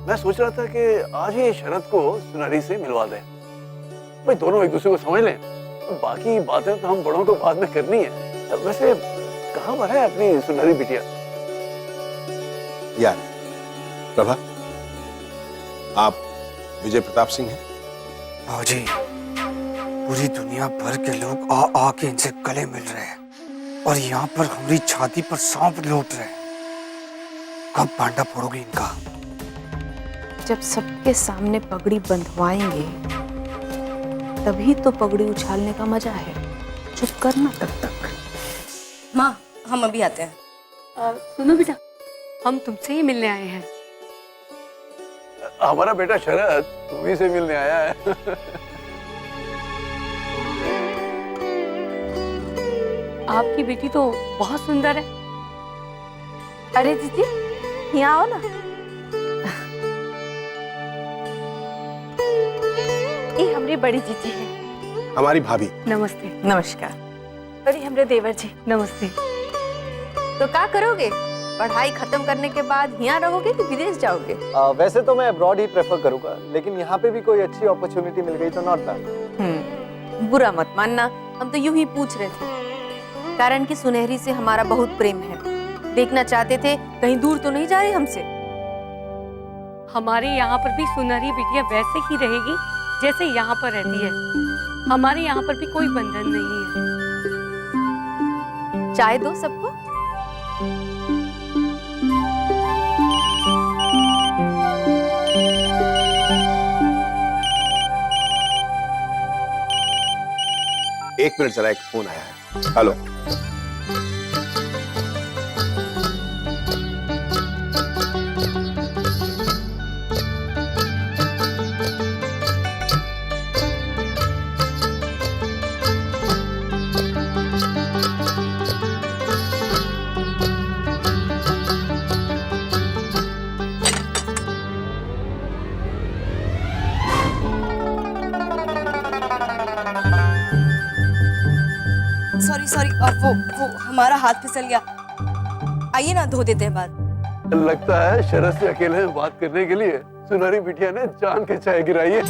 मैं सोच रहा था कि आज ही शरद को सुनहरी से मिलवा दें। भाई दोनों एक दूसरे को समझ लें, बाकी बातें तो हम बड़ों को बाद में करनी है। वैसे कहाँ पर है अपनी सुनहरी बिटिया? यार प्रभा, आप विजय प्रताप सिंह हैं? हाँ जी, पूरी दुनिया भर के लोग आ आ के इनसे गले मिल रहे हैं और यहाँ पर हमारी छाती पर सांप लौट रहे हैं। कब भांडा फोड़ोगे इनका? जब सबके सामने पगड़ी बंधवाएंगे तभी तो पगड़ी उछालने का मजा है। चुप करना तब तक। माँ, हम अभी आते हैं। सुनो बेटा, हम तुमसे ही मिलने आए हैं। हमारा बेटा शरद तुम्ही से मिलने आया है। आपकी बेटी तो बहुत सुंदर है। अरे दीदी, यहाँ आओ ना। ये हमारी बड़ी जीजी है। हमारी भाभी। नमस्ते। नमस्कार। अरे हमरे देवर जी। नमस्ते। तो क्या करोगे? पढ़ाई खत्म करने के बाद यहाँ रहोगे कि विदेश जाओगे? वैसे तो मैं अब्रॉड ही प्रेफर करूंगा, लेकिन यहाँ पे भी कोई अच्छी अपॉर्चुनिटी मिल गई तो नॉट बैड। बुरा मत मानना, हम तो यूं ही पूछ रहे थे। कारण कि सुनहरी से हमारा बहुत प्रेम है, देखना चाहते थे कहीं दूर तो नहीं जा रही हमसे। हमारे यहाँ पर भी सुनहरी बिटिया वैसे ही रहेगी जैसे यहाँ पर रहती है। हमारे यहाँ पर भी कोई बंधन नहीं है। चाय दो सबको। एक मिनट जरा, एक फोन आया है। हेलो। सॉरी, वो हमारा हाथ फिसल गया। आइए ना, धो देते हैं बात। लगता है शरद से अकेले में बात करने के लिए सुनहरी बिटिया ने जान के चाय गिराई है।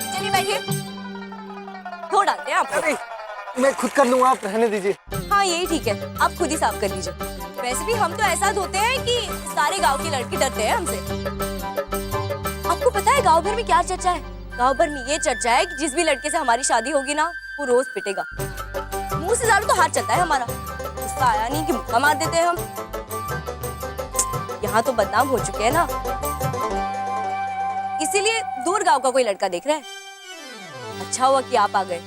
चलिए बैठिए, धो डालते हैं आपको। मैं खुद कर लूंगा, आप रहने दीजिए। हाँ, यही ठीक है, आप खुद ही साफ कर लीजिए। वैसे भी हम तो ऐसा धोते हैं कि सारे गांव के लड़के डरते हैं हमसे। आपको पता है गांव भर में क्या चर्चा है? गांव भर में ये चर्चा है कि जिस भी लड़के से हमारी शादी होगी ना, वो रोज पिटेगा। मुंह से ज्यादा तो हाथ चलता है हमारा। गुस्सा आया नहीं कि मुक्का मार देते हैं हम। यहाँ तो बदनाम हो चुके हैं ना, इसीलिए दूर गांव का कोई लड़का देख रहा है। अच्छा हुआ कि आप आ गए।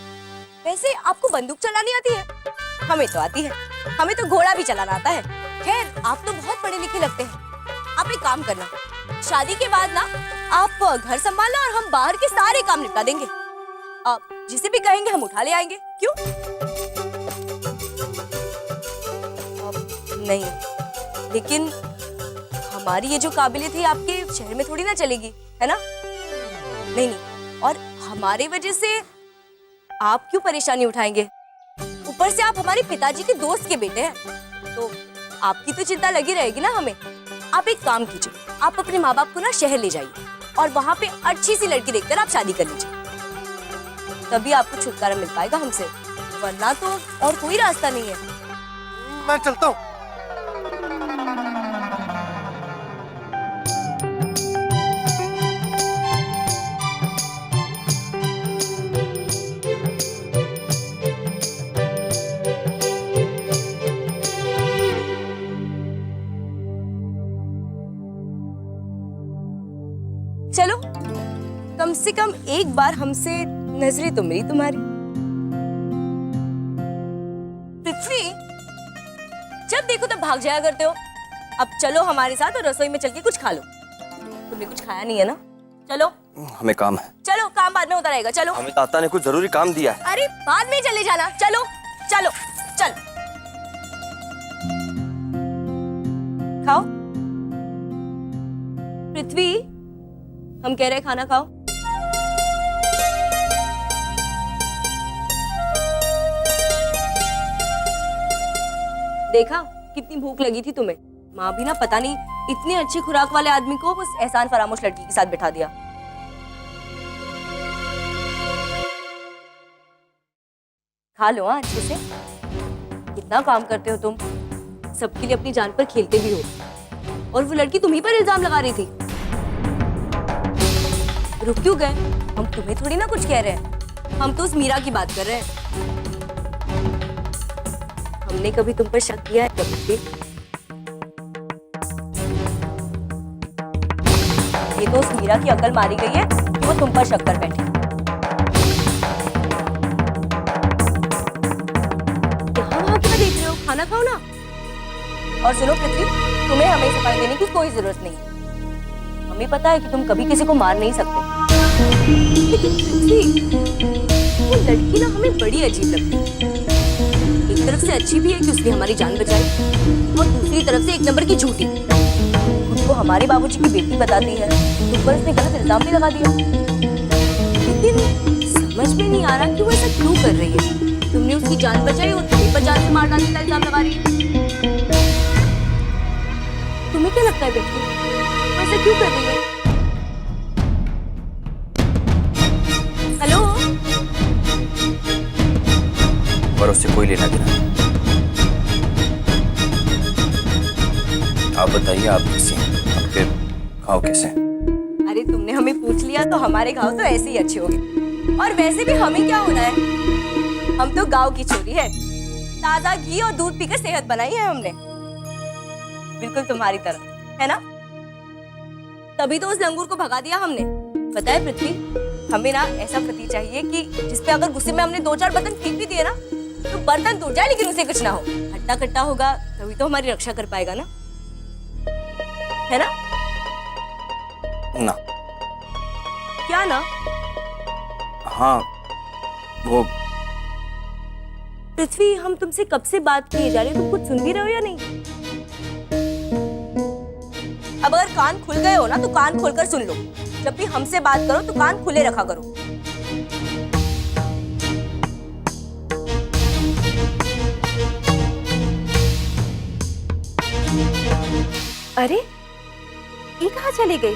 वैसे आपको बंदूक चलानी आती है? हमें तो आती है। हमें तो घोड़ा भी चलाना आता है। खैर, आप तो बहुत पढ़े लिखे लगते हैं। आप एक काम करना, शादी के बाद ना आप घर संभालना और हम बाहर के सारे काम निपटा देंगे। आप जिसे भी कहेंगे हम उठा ले आएंगे। क्यों? नहीं, लेकिन हमारी ये जो काबिलियत है आपके शहर में थोड़ी ना चलेगी, है ना? नहीं, और हमारे वजह से आप क्यों परेशानी उठाएंगे? ऊपर से आप हमारे पिताजी के दोस्त के बेटे हैं, तो आपकी तो चिंता लगी रहेगी ना हमें। आप एक काम कीजिए, आप अपने माँ बाप को ना शहर ले जाइए और वहाँ पे अच्छी सी लड़की देखकर आप शादी कर लीजिए। तभी आपको छुटकारा मिल पाएगा हमसे, वरना तो और कोई रास्ता नहीं है। मैं चलता हूँ। चलो, कम से कम एक बार हमसे नजरें तो मिली तुम्हारी। पृथ्वी, जब देखो तब भाग जाया करते हो। अब चलो हमारे साथ और रसोई में चल के कुछ खा लो। तुमने कुछ खाया नहीं है ना? चलो। हमें काम है। चलो, काम बाद में होता रहेगा। चलो। हमें ताता ने कुछ जरूरी काम दिया है। अरे बाद में चले जाना। चलो चलो चल। खाओ। पृथ्वी, हम कह रहे खाना खाओ। देखा कितनी भूख लगी थी तुम्हें। माँ भी ना पता नहीं इतनी अच्छी खुराक वाले आदमी को उस एहसान फरामोश लड़की के साथ बिठा दिया। खा लो हाँ अच्छे से। कितना काम करते हो तुम, सबके लिए अपनी जान पर खेलते भी हो। और वो लड़की तुम्ही पर इल्जाम लगा रही थी। रुक क्यों गए? हम तुम्हें थोड़ी ना कुछ कह रहे हैं, हम तो उस मीरा की बात कर रहे हैं। हमने कभी तुम पर शक किया है कभी? ये तो उस मीरा की अकल मारी गई है कि वो तुम पर शक कर बैठी। यहाँ वहाँ क्या देख रहे हो? खाना खाओ ना। और सुनो पृथ्वी, तुम्हें हमें सफाई देने की कोई जरूरत नहीं। हमें पता है कि तुम कभी किसी को मार नहीं सकते। लेकिन पृथ्वी, वो लड़की ना हमें बड़ी अजीब लगती है। एक तरफ से अच्छी भी है कि उसने हमारी जान बचाई, और दूसरी तरफ से एक नंबर की झूठी। खुद को हमारे बाबूजी की बेटी बताती है, तुम पर उसने गलत इल्जाम भी लगा दिया। लेकिन समझ में नहीं आ रहा कि वो ऐसा क्यों कर रही है। तुमने उसकी जान बचाई और तुम्हें पर जान से मार डालने का इल्जाम लगा रही है। तुम्हें क्या लगता है बेटी, वो ऐसा क्यों कर रही है? हेलो, पर उससे कोई लेना देना नहीं। आप बताइए, आप कैसे हैं? आपके घाव कैसे हैं? अरे तुमने हमें पूछ लिया तो हमारे घाव तो ऐसे ही अच्छे हो गए। और वैसे भी हमें क्या होना है, हम तो गांव की छोरी है। ताजा घी और दूध पीकर सेहत बनाई है हमने, बिल्कुल तुम्हारी तरह, है ना? तभी तो उस लंगूर को भगा दिया हमने। पता है पृथ्वी, हमें ना ऐसा पति चाहिए कि जिसपे अगर गुस्से में हमने 2-4 बर्तन फेंक भी दिए ना, तो बर्तन टूट जाए लेकिन उसे कुछ ना हो। हट्टा कट्टा होगा तभी तो हमारी रक्षा कर पाएगा ना, है ना? ना। क्या ना? हाँ, वो पृथ्वी, हम तुमसे कब से बात किए जा रहे हो, तुम कुछ सुन भी रहे हो या नहीं? अब अगर कान खुल गए हो ना तो कान खोलकर सुन लो। जब भी हमसे बात करो तो कान खुले रखा करो। अरे ये कहाँ चली गई?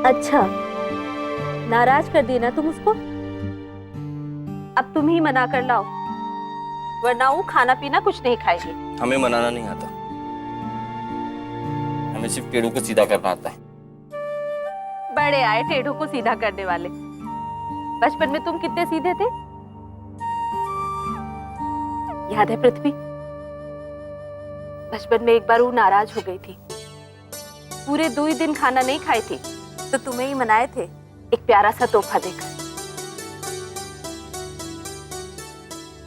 अच्छा, नाराज कर दी ना तुम उसको? अब तुम ही मना कर लाओ, वरना वो खाना पीना कुछ नहीं खाएगी। हमें मनाना नहीं आता, हमें सिर्फ पेड़ों को सीधा करना आता है। बड़े आए टेढ़ों को सीधा करने वाले। बचपन में तुम कितने सीधे थे, याद है पृथ्वी? बचपन में एक बार वो नाराज हो गई थी, पूरे 2 ही दिन खाना नहीं खाई थी, तो तुम्हें ही मनाए थे एक प्यारा सा तोहफा देकर।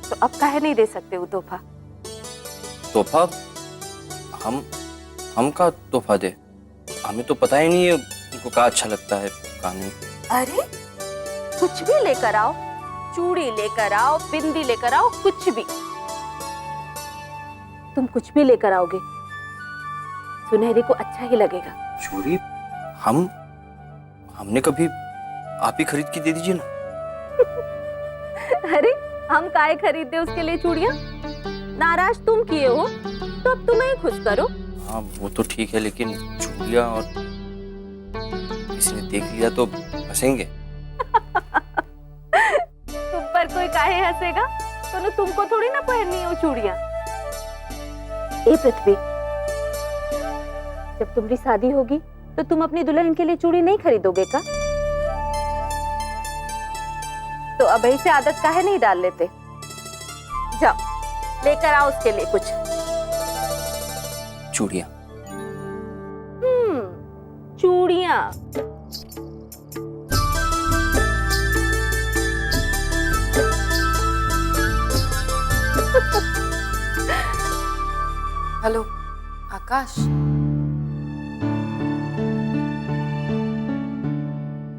तो अब काहे नहीं दे सकते वो तोहफा? तोहफा? हम का तोहफा दे? हमें तो पता ही नहीं है उनको क्या अच्छा लगता है क्या नहीं। अरे कुछ भी लेकर आओ, चूड़ी लेकर आओ, बिंदी लेकर आओ, कुछ भी। तुम कुछ भी लेकर आओगे, सुनहरी को अच्छा ही लगेगा। चूड़ी? हमने कभी, आप ही खरीद के दे दीजिए ना। अरे हम काहे खरीदते उसके लिए चूड़ियां? नाराज तुम किए हो तो अब तुम्हें खुश करो। हाँ वो तो ठीक है, लेकिन चूड़ियां और किसी ने देख लिया तो हंसेंगे। तुम पर कोई काहे हंसेगा? तो तुमको थोड़ी ना पहननी है वो चूड़ियां। ए पृथ्वी, जब तुम्हारी शादी होगी तो तुम अपनी दुल्हन के लिए चूड़ी नहीं खरीदोगे का? तो अभी से आदत काहे नहीं डाल लेते? जाओ लेकर आओ उसके लिए कुछ चूड़ियां। चूड़ियां। Hello Akash.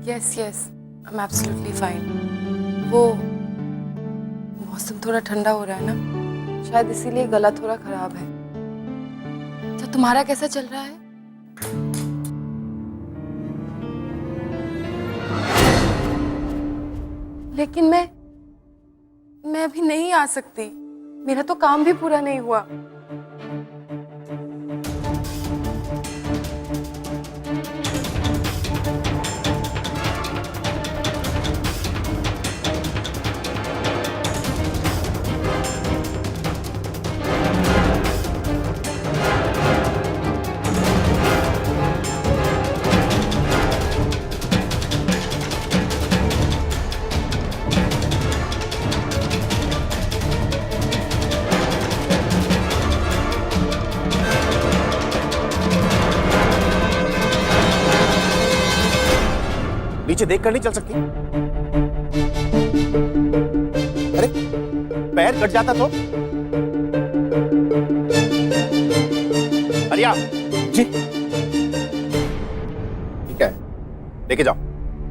Yes yes, I am absolutely fine. वो मौसम थोड़ा ठंडा हो रहा है ना, शायद इसीलिए गला थोड़ा खराब है। तो तुम्हारा कैसा चल रहा है? लेकिन मैं अभी नहीं आ सकती, मेरा तो काम भी पूरा नहीं हुआ। नीचे देख कर नहीं चल सकती? अरे पैर कट जाता तो? अरिया जी ठीक है, लेके जाओ।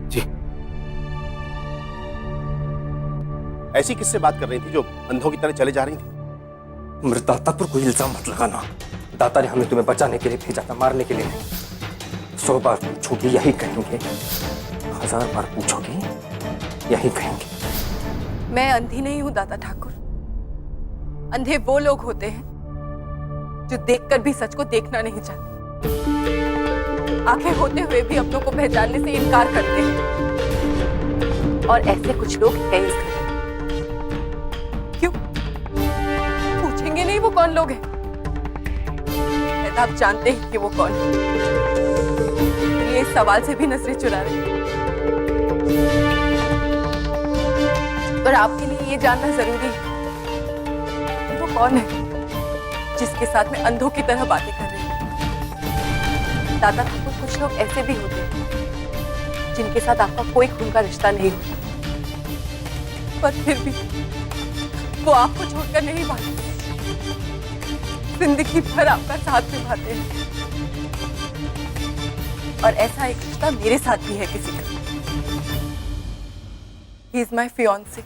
जी। ऐसी किससे बात कर रही थी जो अंधों की तरह चले जा रही थी? मेरे दाता पर कोई इल्जाम मत लगाना। दाता ने हमें तुम्हें बचाने के लिए भेजा था, मारने के लिए नहीं। 100 बार पूछोगी यही कहेंगे, 1000 बार पूछोगी यही कहेंगे। मैं अंधी नहीं हूं दादा ठाकुर। अंधे वो लोग होते हैं जो देखकर भी सच को देखना नहीं चाहते, आंखें होते हुए भी अपनों को पहचानने से इनकार करते हैं। और ऐसे कुछ लोग हैं इस घर में। क्यों पूछेंगे नहीं वो कौन लोग हैं? आप जानते हैं कि वो कौन है, ये इस सवाल से भी नजरें चुरा रहे हैं। और आपके लिए ये जानना जरूरी है वो कौन है जिसके साथ में अंधों की तरह बातें कर रही है। दादा ठाकुर, कुछ लोग ऐसे भी होते हैं जिनके साथ आपका कोई खून का रिश्ता नहीं होता, पर फिर भी वो आपको छोड़कर नहीं भागते, जिंदगी भर आपका साथ निभाते हैं। और ऐसा एक रिश्ता मेरे साथ भी है किसी का। He is my fiancé।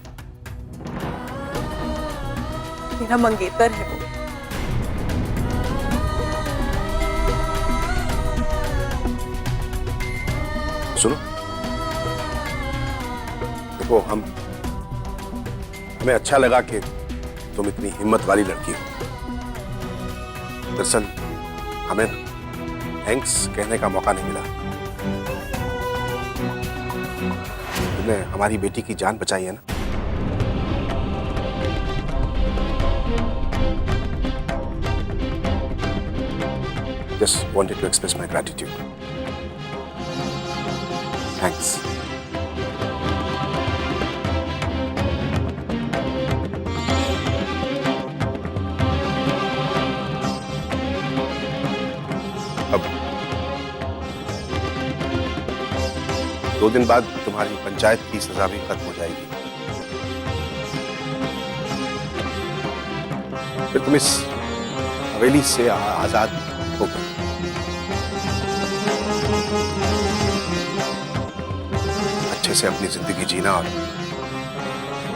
मेरा मंगेतर है वो। सुनो, देखो हमें अच्छा लगा कि तुम इतनी हिम्मत वाली लड़की हो। दरअसल हमें थैंक्स कहने का मौका नहीं मिला। तुमने हमारी बेटी की जान बचाई है ना। Just wanted to express my gratitude. Thanks. अब 2 दिन बाद तुम्हारी पंचायत की सजा भी खत्म हो जाएगी। फिर तुम इस हवेली से आजाद हो गए। अच्छे से अपनी जिंदगी जीना और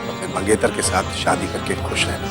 अपने मंगेतर के साथ शादी करके खुश रहना।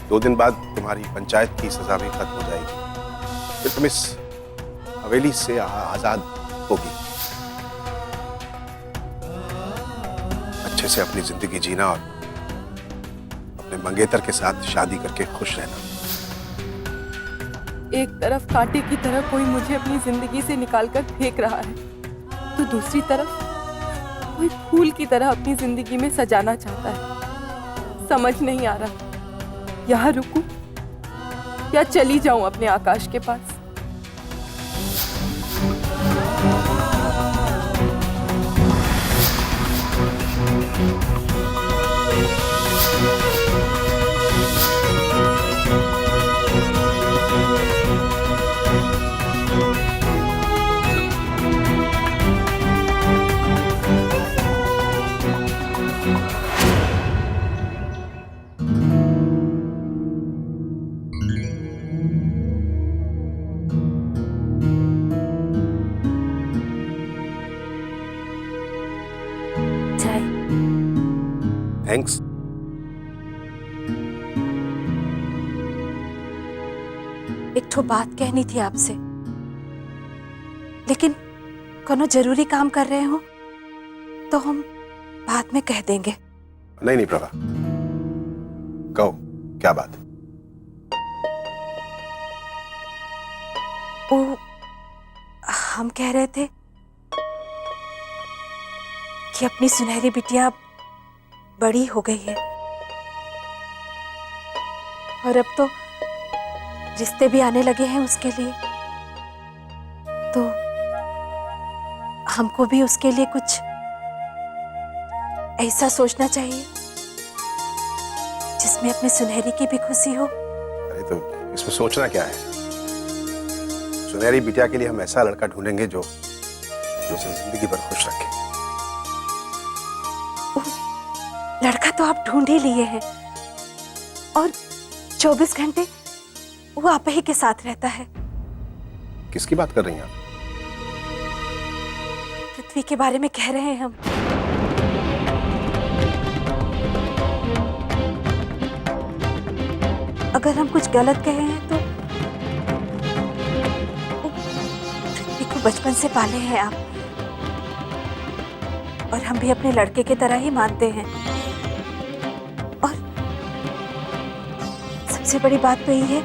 दो दिन बाद तुम्हारी पंचायत की सजा भी खत्म हो जाएगी। फिर तुम इस हवेली से आजाद होगी। अच्छे से अपनी जिंदगी जीना और अपने मंगेतर के साथ शादी करके खुश रहना। एक तरफ कांटे की तरह कोई मुझे अपनी जिंदगी से निकालकर फेंक रहा है, तो दूसरी तरफ कोई फूल की तरह अपनी जिंदगी में सजाना चाहता है। समझ नहीं आ रहा, यहाँ रुकूं या चली जाऊं अपने आकाश के पास। थैंक्स। एक ठो बात कहनी थी आपसे, लेकिन कोनो जरूरी काम कर रहे हो तो हम बाद में कह देंगे। नहीं नहीं प्रभा, कहो क्या बात। वो हम कह रहे थे कि अपनी सुनहरी बिटिया बड़ी हो गई है और अब तो रिश्ते भी आने लगे हैं उसके लिए, तो हमको भी उसके लिए कुछ ऐसा सोचना चाहिए जिसमें अपनी सुनहरी की भी खुशी हो। अरे तो इसमें सोचना क्या है? सुनहरी बिटिया के लिए हम ऐसा लड़का ढूंढेंगे जो उसे जिंदगी भर खुश रखे। लड़का तो आप ढूंढ ही लिए हैं और 24 घंटे वो आप ही के साथ रहता है। किसकी बात कर रही हैं आप? पृथ्वी के बारे में कह रहे हैं हम। अगर हम कुछ गलत कहे हैं तो पृथ्वी को बचपन से पाले हैं आप, और हम भी अपने लड़के की तरह ही मानते हैं। और सबसे बड़ी बात तो यही है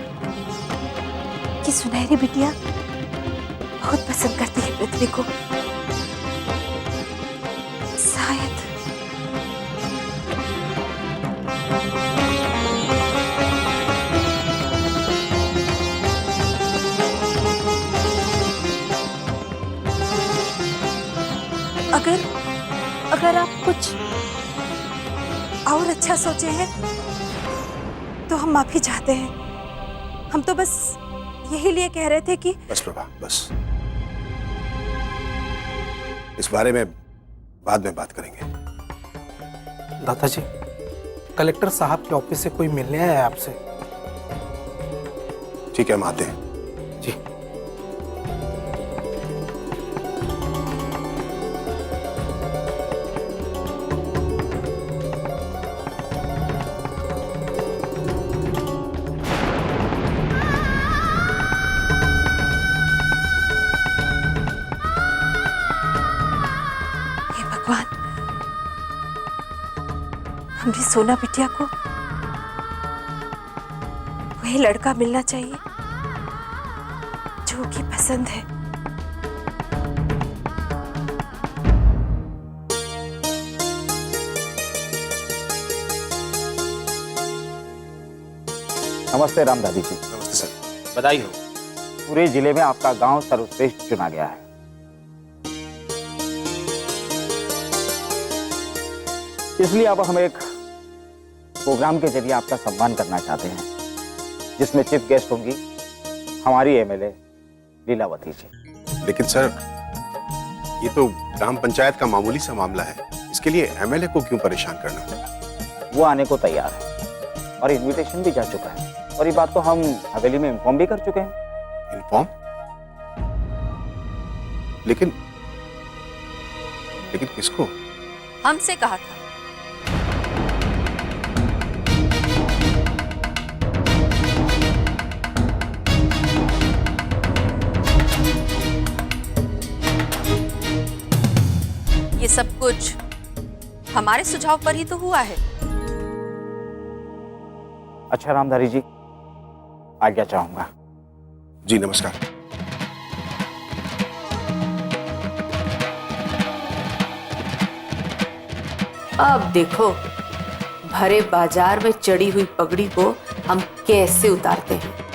कि सुनहरी बिटिया बहुत पसंद करती है पृथ्वी को। शायद अगर आप कुछ और अच्छा सोचे हैं तो हम माफी चाहते हैं। हम तो बस यही लिए कह रहे थे कि बस प्रभा, बस इस बारे में बाद में बात करेंगे। दादाजी, कलेक्टर साहब के ऑफिस से कोई मिलने आया है आपसे। ठीक है, हम आते हैं। जी। हमारी सोना बिटिया को वही लड़का मिलना चाहिए जो कि पसंद है। नमस्ते राम दादी जी। नमस्ते सर। बधाई हो। पूरे जिले में आपका गांव सर्वश्रेष्ठ चुना गया है। इसलिए अब हम एक प्रोग्राम के जरिए आपका सम्मान करना चाहते हैं, जिसमें चीफ गेस्ट होंगी हमारी एमएलए लीलावती जी। लेकिन सर, ये तो ग्राम पंचायत का मामूली सा मामला है, इसके लिए एमएलए को क्यों परेशान करना? वो आने को तैयार है और इनविटेशन भी जा चुका है, और ये बात तो हम हवेली में इन्फॉर्म भी कर चुके हैं। इन्फॉर्म? लेकिन किसको? हमसे कहा था। ये सब कुछ हमारे सुझाव पर ही तो हुआ है। अच्छा रामधारी जी, आज्ञा चाहूंगा। जी नमस्कार। अब देखो भरे बाजार में चढ़ी हुई पगड़ी को हम कैसे उतारते हैं।